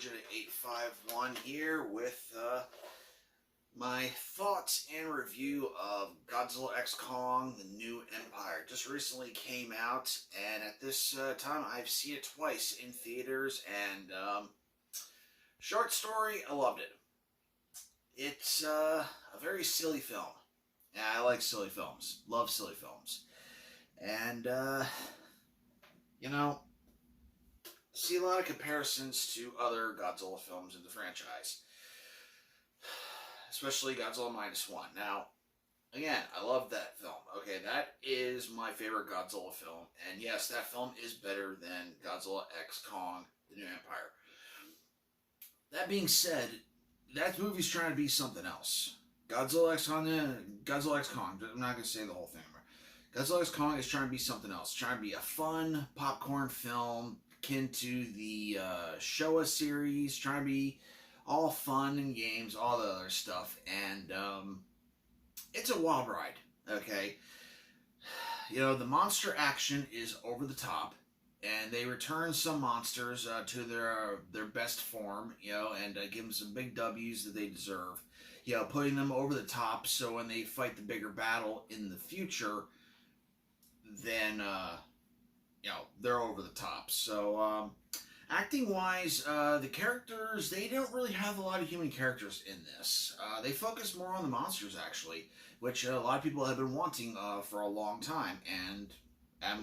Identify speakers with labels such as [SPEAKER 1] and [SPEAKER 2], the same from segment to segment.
[SPEAKER 1] Origin851 here with my thoughts and review of Godzilla X Kong, The New Empire. Just recently came out, and at this time I've seen it twice in theaters, and short story, I loved it. It's a very silly film. Yeah, I like silly films. Love silly films. And, you know, see a lot of comparisons to other Godzilla films in the franchise, especially Godzilla Minus One. Now, again, I love that film. Okay, that is my favorite Godzilla film, and yes, that film is better than Godzilla X Kong: The New Empire. That being said, that movie's trying to be something else. Godzilla X Kong, I'm not going to say the whole thing. Godzilla X Kong is trying to be something else. Trying to be a fun popcorn film akin to the Showa series. Trying to be all fun and games, all the other stuff. And it's a wild ride, okay? You know, the monster action is over the top. And they return some monsters to their best form, you know, and give them some big W's that they deserve. You know, putting them over the top so when they fight the bigger battle in the future, then, you know, they're over the top. So, acting-wise, the characters, they don't really have a lot of human characters in this. They focus more on the monsters, actually, which a lot of people have been wanting for a long time, and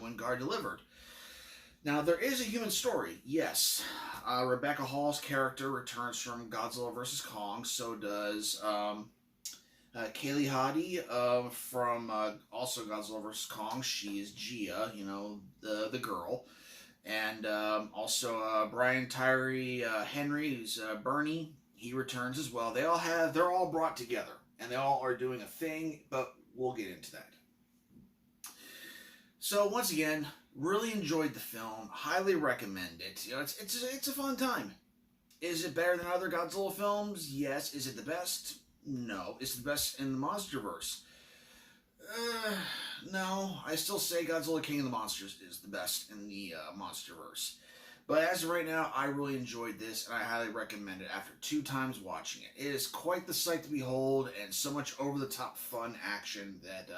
[SPEAKER 1] Wingard delivered. Now, there is a human story, yes. Rebecca Hall's character returns from Godzilla vs. Kong, so does Kaylee Hadi from also Godzilla vs. Kong. She is Gia, you know, the girl. And also Brian Tyree Henry, who's Bernie, he returns as well. They're all brought together, and they all are doing a thing, but we'll get into that. So once again, really enjoyed the film. Highly recommend it. You know, it's a fun time. Is it better than other Godzilla films? Yes. Is it the best? No. Is it the best in the MonsterVerse? No. I still say Godzilla King of the Monsters is the best in the MonsterVerse. But as of right now, I really enjoyed this, and I highly recommend it after 2 times watching it. It is quite the sight to behold, and so much over-the-top fun action that,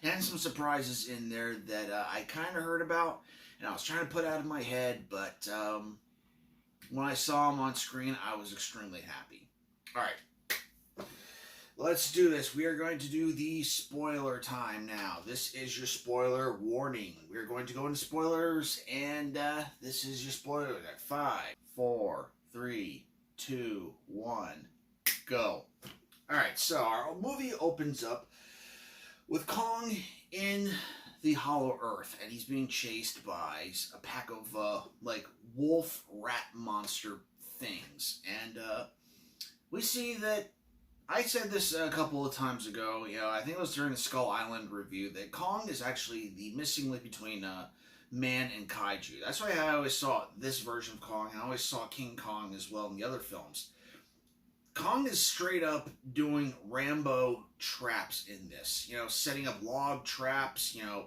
[SPEAKER 1] and some surprises in there that I kind of heard about, and I was trying to put out of my head, but when I saw them on screen, I was extremely happy. Alright, let's do this. We are going to do the spoiler time now. This is your spoiler warning. We are going to go into spoilers, and this is your spoiler at 5, 4, 3, 2, 1, go. Alright, so our movie opens up with Kong in the Hollow Earth, and he's being chased by a pack of, like, wolf rat monster things. And, we see that, I said this a couple of times ago, you know, I think it was during the Skull Island review, that Kong is actually the missing link between, man and kaiju. That's why I always saw this version of Kong, and I always saw King Kong as well in the other films. Kong is straight up doing Rambo traps in this. You know, setting up log traps, you know,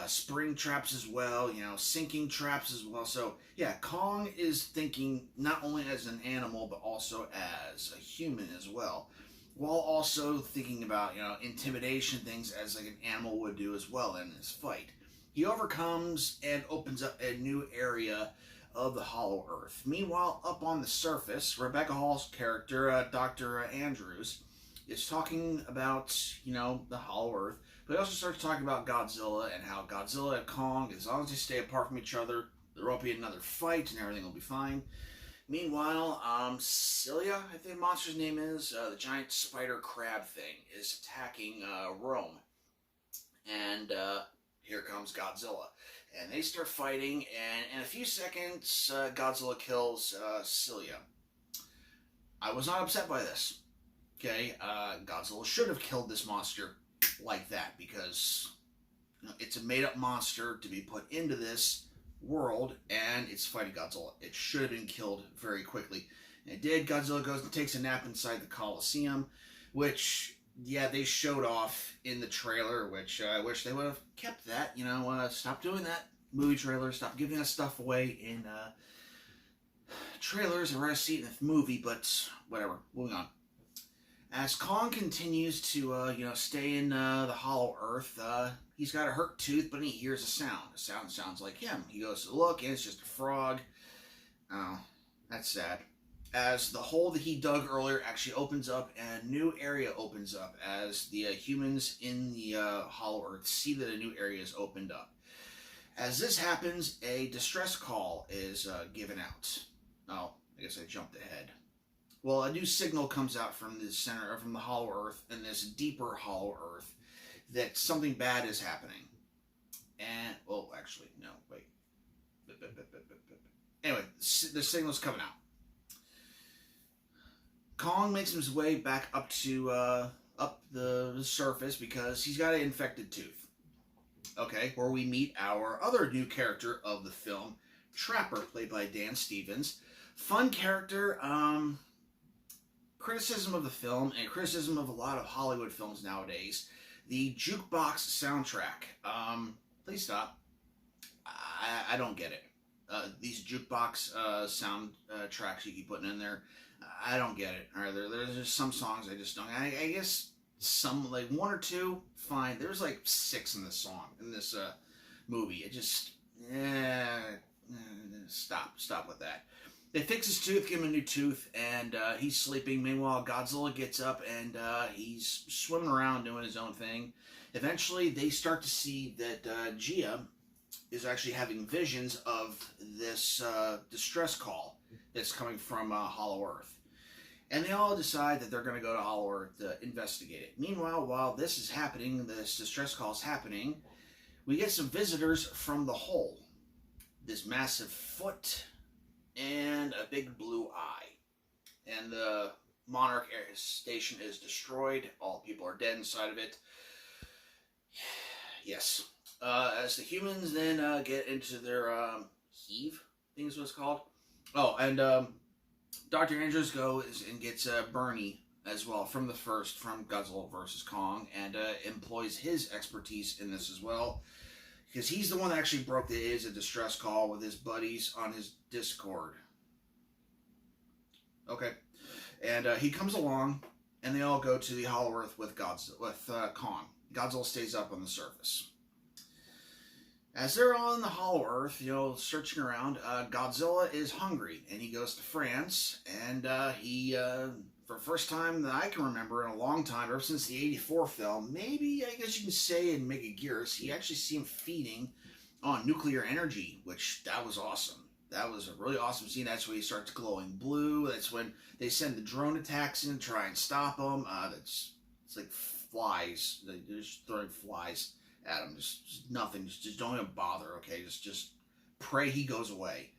[SPEAKER 1] spring traps as well, you know, sinking traps as well. So, yeah, Kong is thinking not only as an animal, but also as a human as well. While also thinking about, you know, intimidation things as like an animal would do as well in this fight. He overcomes and opens up a new area of the Hollow Earth. Meanwhile, up on the surface, Rebecca Hall's character, Dr. Andrews, is talking about, you know, the Hollow Earth, but he also starts talking about Godzilla and how Godzilla and Kong, as long as they stay apart from each other, there won't be another fight and everything will be fine. Meanwhile, Cilia, I think the monster's name is, the giant spider crab thing, is attacking Rome. And here comes Godzilla. And they start fighting, and in a few seconds, Godzilla kills Cilia. I was not upset by this. Okay, Godzilla should have killed this monster like that, because you know, it's a made-up monster to be put into this world, and it's fighting Godzilla. It should have been killed very quickly. And it did. Godzilla goes and takes a nap inside the Coliseum, which, yeah, they showed off in the trailer, which I wish they would have kept that. You know, stop doing that movie trailer. Stop giving us stuff away in trailers. I'd rather see it in the movie, but whatever. Moving on. As Kong continues to, stay in the Hollow Earth, he's got a hurt tooth, but he hears a sound. The sound sounds like him. He goes to look, and it's just a frog. Oh, that's sad. As the hole that he dug earlier actually opens up, and a new area opens up, as the humans in the Hollow Earth see that a new area is opened up. As this happens, a distress call is given out. Oh, I guess I jumped ahead. Well, a new signal comes out from the center, from the Hollow Earth, and this deeper Hollow Earth, that something bad is happening. And, well, actually, no, wait. Anyway, the signal's coming out. Kong makes his way back up to up the surface because he's got an infected tooth. Okay, where we meet our other new character of the film, Trapper, played by Dan Stevens. Fun character. Criticism of the film and criticism of a lot of Hollywood films nowadays. The jukebox soundtrack. Please stop. I don't get it. These jukebox sound tracks you keep putting in there. I don't get it. All right, there's just some songs I just don't. I guess some, like one or two, fine. There's like 6 in this song, in this movie. It just, stop with that. They fix his tooth, give him a new tooth, and he's sleeping. Meanwhile, Godzilla gets up and he's swimming around doing his own thing. Eventually, they start to see that Gia is actually having visions of this distress call that's coming from Hollow Earth. And they all decide that they're going to go to Hollow Earth to investigate it. Meanwhile, while this is happening, this distress call is happening, we get some visitors from the hole. This massive foot and a big blue eye. And the Monarch Air Station is destroyed. All people are dead inside of it. Yes. As the humans then get into their heave, I think is what it's called. Oh, and Dr. Andrews goes and gets Bernie as well from Godzilla vs. Kong, and employs his expertise in this as well. Because he's the one that actually broke a distress call with his buddies on his Discord. Okay. And he comes along, and they all go to the Hollow Earth with Kong. Godzilla stays up on the surface. As they're on the Hollow Earth, searching around, Godzilla is hungry, and he goes to France, and he, for the first time that I can remember in a long time, ever since the 84 film, maybe, I guess you can say in Megaguirus, he actually see him feeding on nuclear energy, which, that was awesome. That was a really awesome scene. That's when he starts glowing blue. That's when they send the drone attacks in to try and stop him. It's like flies. They're just throwing flies at him. Just nothing. Just don't even bother, okay? Just pray he goes away.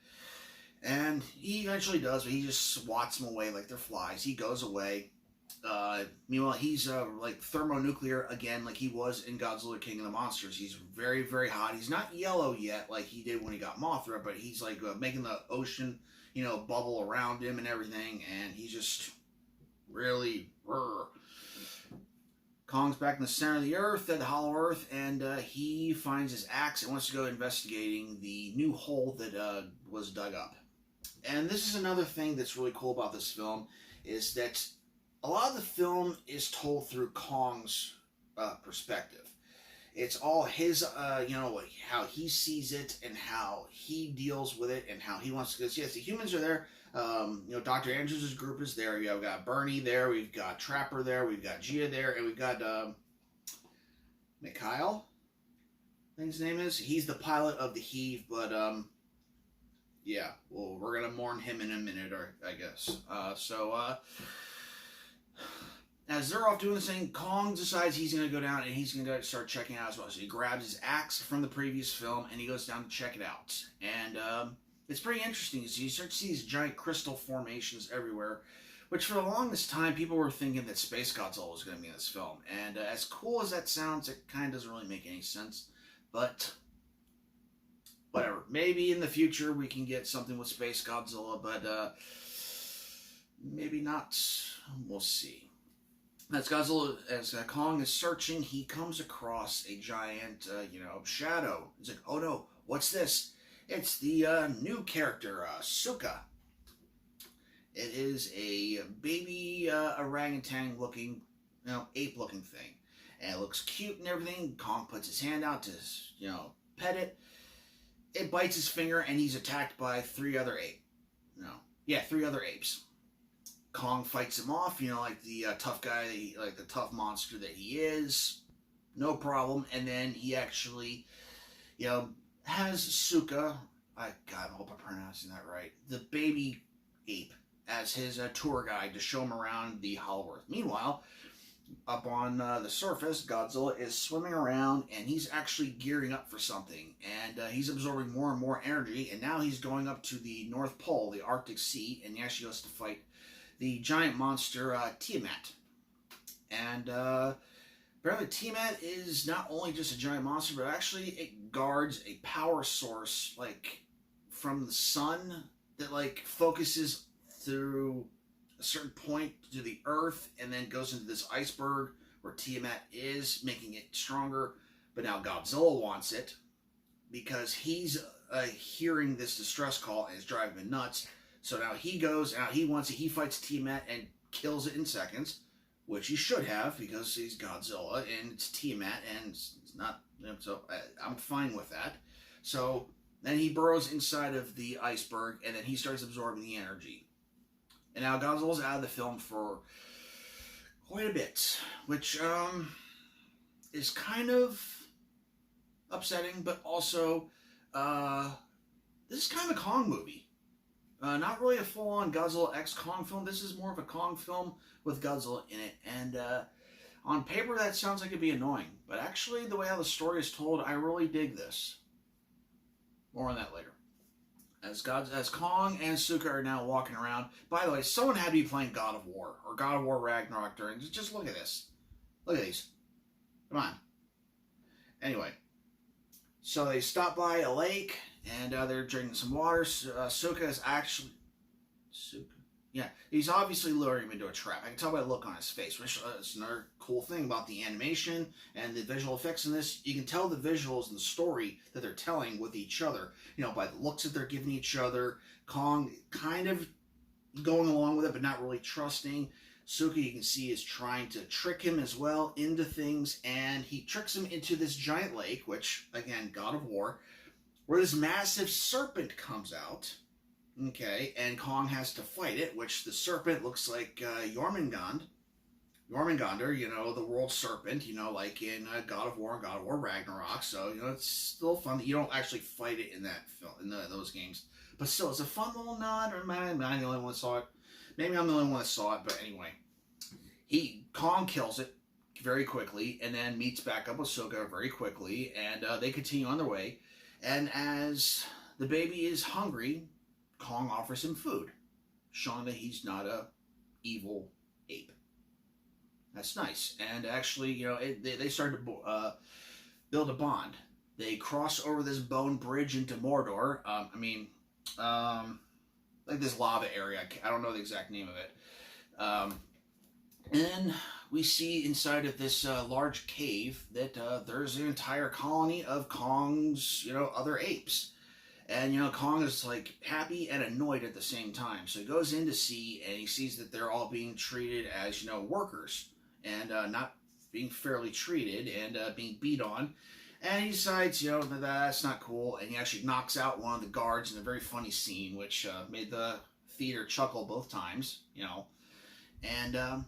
[SPEAKER 1] And he eventually does, but he just swats them away like they're flies. He goes away. Meanwhile, he's like thermonuclear again, like he was in Godzilla King of the Monsters. He's very, very hot. He's not yellow yet like he did when he got Mothra, but he's like making the ocean, bubble around him and everything, and he's just really... Kong's back in the center of the Earth, at the Hollow Earth, and he finds his axe and wants to go investigating the new hole that was dug up. And this is another thing that's really cool about this film, is that a lot of the film is told through Kong's perspective. It's all his, like how he sees it and how he deals with it and how he wants to. Because yes, the humans are there. Dr. Andrews' group is there. We've got Bernie there. We've got Trapper there. We've got Gia there, and we've got Mikhail, I think his name is. He's the pilot of the Heave, but yeah, well, we're gonna mourn him in a minute, or I guess. As they're off doing this thing, Kong decides he's going to go down and he's going to start checking out as well. So he grabs his axe from the previous film and he goes down to check it out. And it's pretty interesting. So you start to see these giant crystal formations everywhere, which for the longest time, people were thinking that Space Godzilla was going to be in this film. And as cool as that sounds, it kind of doesn't really make any sense. But whatever. Maybe in the future we can get something with Space Godzilla, but maybe not. We'll see. As Kong is searching, he comes across a giant, shadow. He's like, oh no, what's this? It's the new character, Suka. It is a baby orangutan looking, ape looking thing. And it looks cute and everything. Kong puts his hand out to, pet it. It bites his finger and he's attacked by three other apes. No. Yeah, three other apes. Kong fights him off, like the tough guy, like the tough monster that he is. No problem. And then he actually, has Suka. I hope I'm pronouncing that right. The baby ape as his tour guide to show him around the Hollow Earth. Meanwhile, up on the surface, Godzilla is swimming around and he's actually gearing up for something. And he's absorbing more and more energy. And now he's going up to the North Pole, the Arctic Sea, and he actually goes to fight the giant monster Tiamat. And apparently Tiamat is not only just a giant monster, but actually it guards a power source from the sun that focuses through a certain point to the earth and then goes into this iceberg where Tiamat is, making it stronger. But now Godzilla wants it because he's hearing this distress call and it's driving him nuts. So now he goes out, he wants it, he fights Tiamat and kills it in seconds, which he should have because he's Godzilla and it's Tiamat and it's not, so I'm fine with that. So then he burrows inside of the iceberg and then he starts absorbing the energy. And now Godzilla's out of the film for quite a bit, which is kind of upsetting, but also this is kind of a Kong movie. Not really a full-on Godzilla X Kong film. This is more of a Kong film with Godzilla in it. And on paper, that sounds like it'd be annoying. But actually, the way how the story is told, I really dig this. More on that later. As Kong and Suka are now walking around. By the way, someone had to be playing God of War. Or God of War Ragnarok during. Just look at this. Look at these. Come on. Anyway. So they stop by a lake. And they're drinking some water. Suka is actually... Suka? Yeah, he's obviously luring him into a trap. I can tell by the look on his face, which is another cool thing about the animation and the visual effects in this. You can tell the visuals and the story that they're telling with each other, by the looks that they're giving each other. Kong kind of going along with it, but not really trusting. Suka, you can see, is trying to trick him as well into things, and he tricks him into this giant lake, which, again, God of War, where this massive serpent comes out, okay, and Kong has to fight it, which the serpent looks like Jormungandr, the world serpent, like in God of War and God of War Ragnarok, so, it's still fun that you don't actually fight it in that film, in those games, but still, it's a fun little nod, or am I the only one that saw it? Maybe I'm the only one that saw it, but anyway, Kong kills it very quickly, and then meets back up with Suka very quickly, and they continue on their way. And as the baby is hungry, Kong offers him food, showing that he's not a evil ape. That's nice. And actually, they start to build a bond. They cross over this bone bridge into Mordor. Like this lava area. I don't know the exact name of it. And we see inside of this large cave that there's an entire colony of Kong's, other apes. And, Kong is, happy and annoyed at the same time. So he goes in to see, and he sees that they're all being treated as, workers. And not being fairly treated and being beat on. And he decides, that that's not cool. And he actually knocks out one of the guards in a very funny scene, which made the theater chuckle both times, And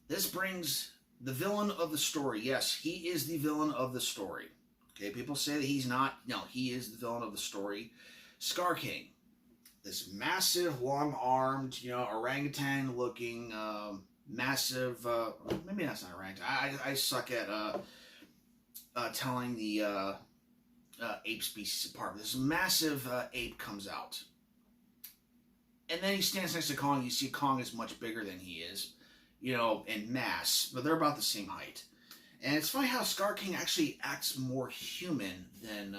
[SPEAKER 1] this brings the villain of the story. Yes, he is the villain of the story. Okay, people say that he's not. No, he is the villain of the story. Scar King. This massive, long-armed, orangutan-looking, massive... maybe that's not orangutan. I suck at telling the ape species apart. This massive ape comes out. And then he stands next to Kong. You see Kong is much bigger than he is. In mass, but they're about the same height. And it's funny how Scar King actually acts more human than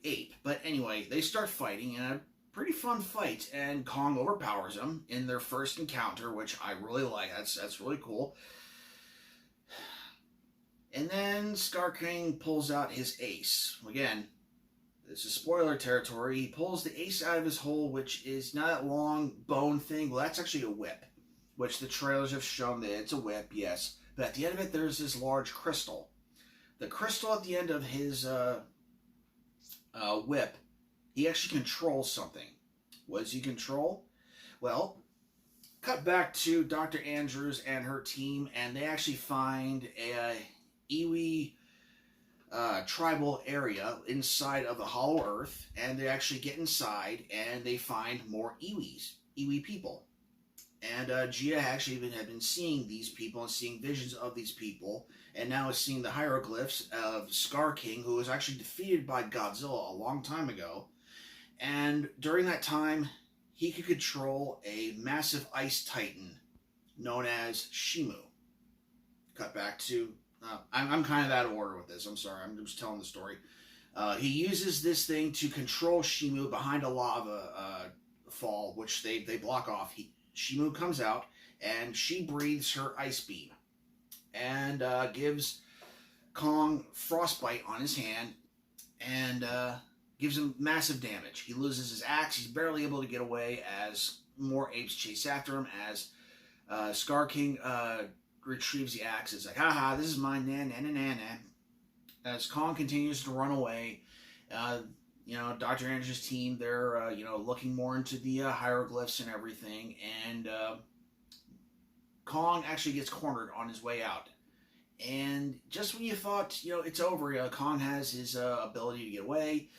[SPEAKER 1] ape. But anyway, they start fighting in a pretty fun fight, and Kong overpowers him in their first encounter, which I really like. That's really cool. And then Scar King pulls out his ace. Again, this is spoiler territory. He pulls the ace out of his hole, which is not that long bone thing. Well, that's actually a whip, which the trailers have shown that it's a whip, yes. But at the end of it, there's this large crystal. The crystal at the end of his whip, he actually controls something. What does he control? Well, cut back to Dr. Andrews and her team, and they actually find a Iwi tribal area inside of the Hollow Earth, and they actually get inside, and they find more Iwi people. And Gia actually had been seeing these people and seeing visions of these people, and now is seeing the hieroglyphs of Scar King, who was actually defeated by Godzilla a long time ago. And during that time, he could control a massive ice titan known as Shimu. Cut back to... I'm kind of out of order with this. I'm sorry. I'm just telling the story. He uses this thing to control Shimu behind a lava fall, which they block off. Shimu comes out, and she breathes her ice beam and gives Kong frostbite on his hand and gives him massive damage. He loses his axe. He's barely able to get away as more apes chase after him, as Scar King retrieves the axe. It's like, haha, this is mine, na. As Kong continues to run away, Dr. Andrews' team, they're, looking more into the hieroglyphs and everything, and Kong actually gets cornered on his way out. And just when you thought, it's over, Kong has his ability to get away,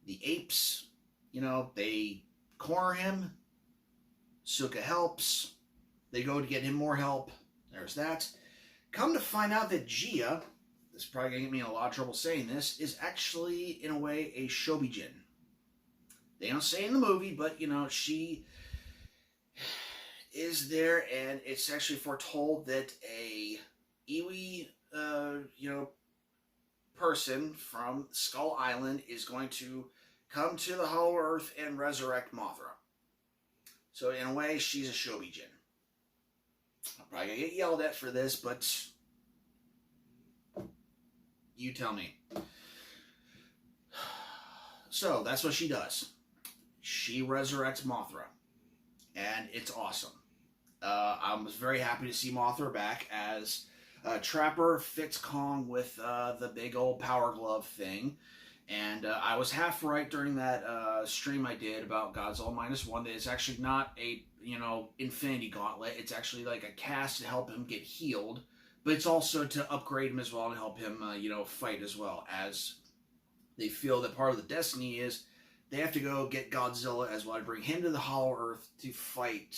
[SPEAKER 1] the apes, they corner him. Suka helps. They go to get him more help. There's that. Come to find out that Gia, this is probably going to get me in a lot of trouble saying this, is actually, in a way, a Shobijin. They don't say in the movie, but, she is there, and it's actually foretold that a Iwi, person from Skull Island is going to come to the Hollow Earth and resurrect Mothra. So, in a way, she's a Shobijin. I'm probably going to get yelled at for this, but you tell me. So, that's what she does. She resurrects Mothra. And it's awesome. I was very happy to see Mothra back, as Trapper fits Kong with the big old power glove thing. And I was half right during that stream I did about Godzilla -1 that it's actually not a, Infinity Gauntlet. It's actually like a cast to help him get healed. But it's also to upgrade him as well and help him, fight as well, as they feel that part of the destiny is they have to go get Godzilla as well to bring him to the Hollow Earth to fight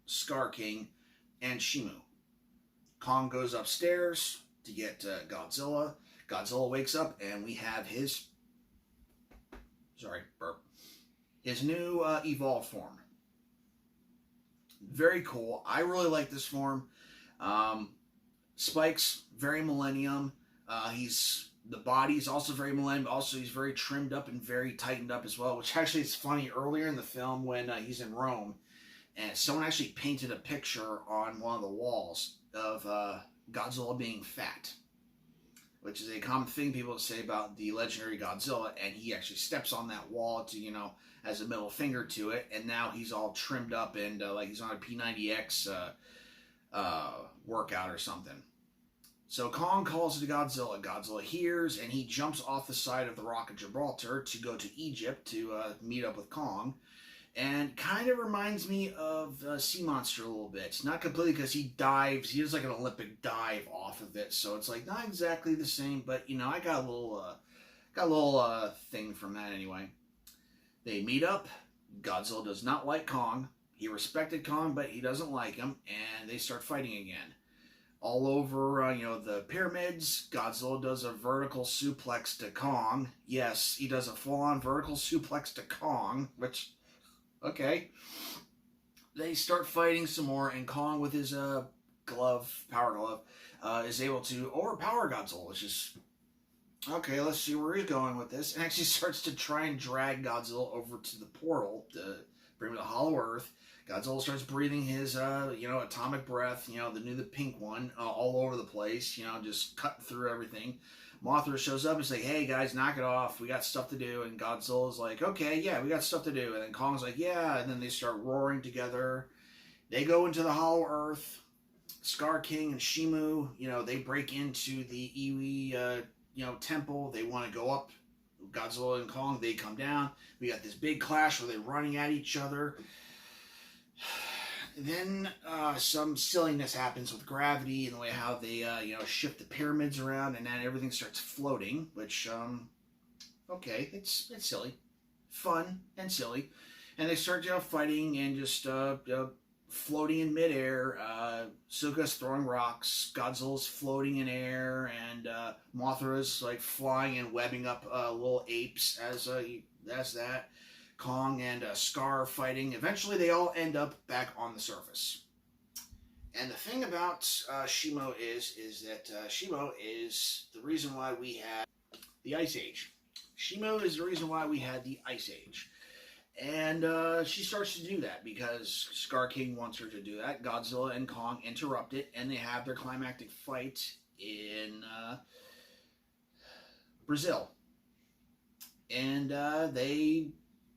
[SPEAKER 1] Scar King and Shimu. Kong goes upstairs to get Godzilla. Godzilla wakes up, and we have his... his new evolved form. Very cool. I really like this form. Spike's very Millennium. The body's also very Millennium. Also, he's very trimmed up and very tightened up as well, which actually is funny. Earlier in the film, when he's in Rome, and someone actually painted a picture on one of the walls of Godzilla being fat, which is a common thing people say about the legendary Godzilla, and he actually steps on that wall to, as a middle finger to it, and now he's all trimmed up and like he's on a P90X workout or something. So Kong calls to Godzilla. Godzilla hears, and he jumps off the side of the Rock of Gibraltar to go to Egypt to meet up with Kong. And kind of reminds me of Sea Monster a little bit. Not completely, because he dives. He does like an Olympic dive off of it. So it's like not exactly the same, but I got a little thing from that anyway. They meet up. Godzilla does not like Kong. He respected Kong, but he doesn't like him, and they start fighting again. All over, the pyramids, Godzilla does a vertical suplex to Kong. Yes, he does a full-on vertical suplex to Kong, which, okay. They start fighting some more, and Kong, with his power glove, is able to overpower Godzilla, which is, okay, let's see where he's going with this. And actually starts to try and drag Godzilla over to the portal to bring him to the Hollow Earth. Godzilla starts breathing his, atomic breath, the pink one, all over the place, just cutting through everything. Mothra shows up and say, hey guys, knock it off. We got stuff to do. And Godzilla's like, okay, yeah, we got stuff to do. And then Kong's like, yeah. And then they start roaring together. They go into the Hollow Earth. Scar King and Shimu, they break into the Iwi, temple. They want to go up. Godzilla and Kong, they come down. We got this big clash where they're running at each other. Then some silliness happens with gravity and the way how they, shift the pyramids around, and then everything starts floating, which, okay, it's silly. Fun and silly. And they start, fighting and just, floating in midair. Suka's throwing rocks. Godzilla's floating in air, and Mothra's like flying and webbing up little apes as that. Kong and Scar are fighting. Eventually, they all end up back on the surface. And the thing about Shimo is that Shimo is the reason why we had the Ice Age. Shimo is the reason why we had the Ice Age. And she starts to do that because Scar King wants her to do that. Godzilla and Kong interrupt it, and they have their climactic fight in Brazil. And they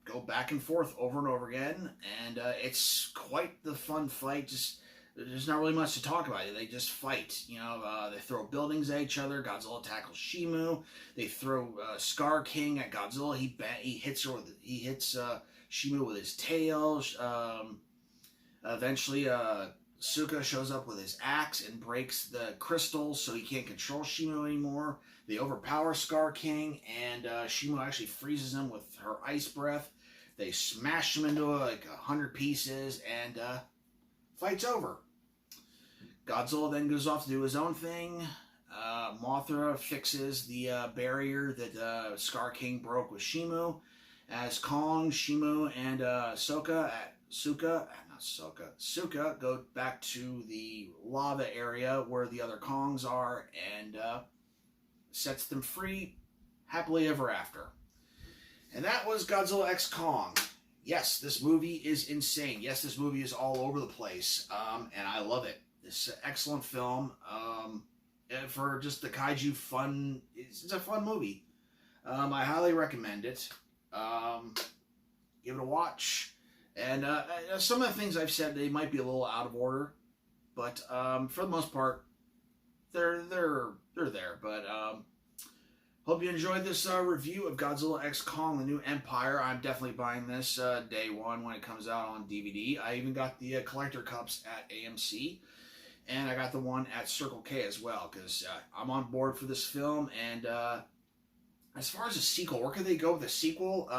[SPEAKER 1] go back and forth over and over again, and it's quite the fun fight. Just there's not really much to talk about. They just fight. They throw buildings at each other. Godzilla tackles Shimu. They throw Scar King at Godzilla. He hits Shimu with his tail. Eventually, Suka shows up with his axe and breaks the crystals, so he can't control Shimu anymore. They overpower Scar King, and Shimu actually freezes him with her ice breath. They smash him into like 100 pieces, and fight's over. Godzilla then goes off to do his own thing. Mothra fixes the barrier that Scar King broke with Shimu. As Kong, Shimu, and Suka go back to the lava area where the other Kongs are, and sets them free happily ever after. And that was Godzilla x Kong. Yes, this movie is insane. Yes, this movie is all over the place, and I love it. It's an excellent film. And for just the kaiju fun, it's a fun movie. I highly recommend it. Give it a watch. And some of the things I've said, they might be a little out of order, but for the most part, they're there. But hope you enjoyed this review of Godzilla x Kong: The New Empire. I'm definitely buying this day one when it comes out on DVD. I even got the collector cups at AMC, and I got the one at Circle K as well, because I'm on board for this film. And as far as a sequel, where could they go with a sequel?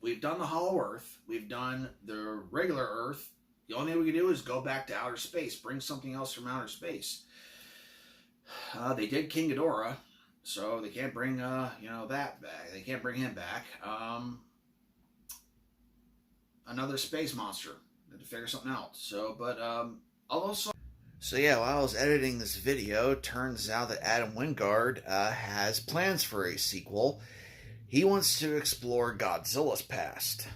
[SPEAKER 1] We've done the Hollow Earth. We've done the regular Earth. The only thing we can do is go back to outer space. Bring something else from outer space. They did King Ghidorah, so they can't bring, that back. They can't bring him back. Another space monster. They had to figure something out. So yeah, while I was editing this video, it turns out that Adam Wingard has plans for a sequel. He wants to explore Godzilla's past.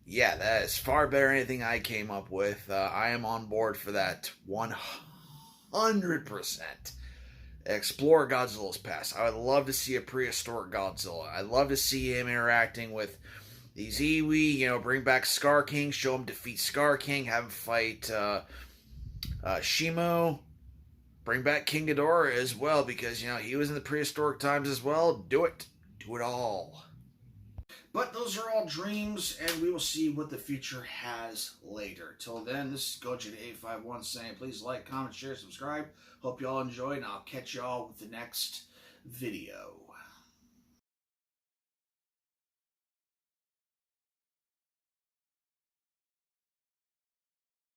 [SPEAKER 1] Yeah, that is far better than anything I came up with. I am on board for that 100%. Explore Godzilla's past. I would love to see a prehistoric Godzilla. I'd love to see him interacting with these Iwi, bring back Scar King, show him defeat Scar King, have him fight Shimu. Bring back King Ghidorah as well, because, he was in the prehistoric times as well. Do it. Do it all. But those are all dreams, and we will see what the future has later. Till then, this is Gojin851 saying, please like, comment, share, subscribe. Hope you all enjoyed, and I'll catch you all with the next video.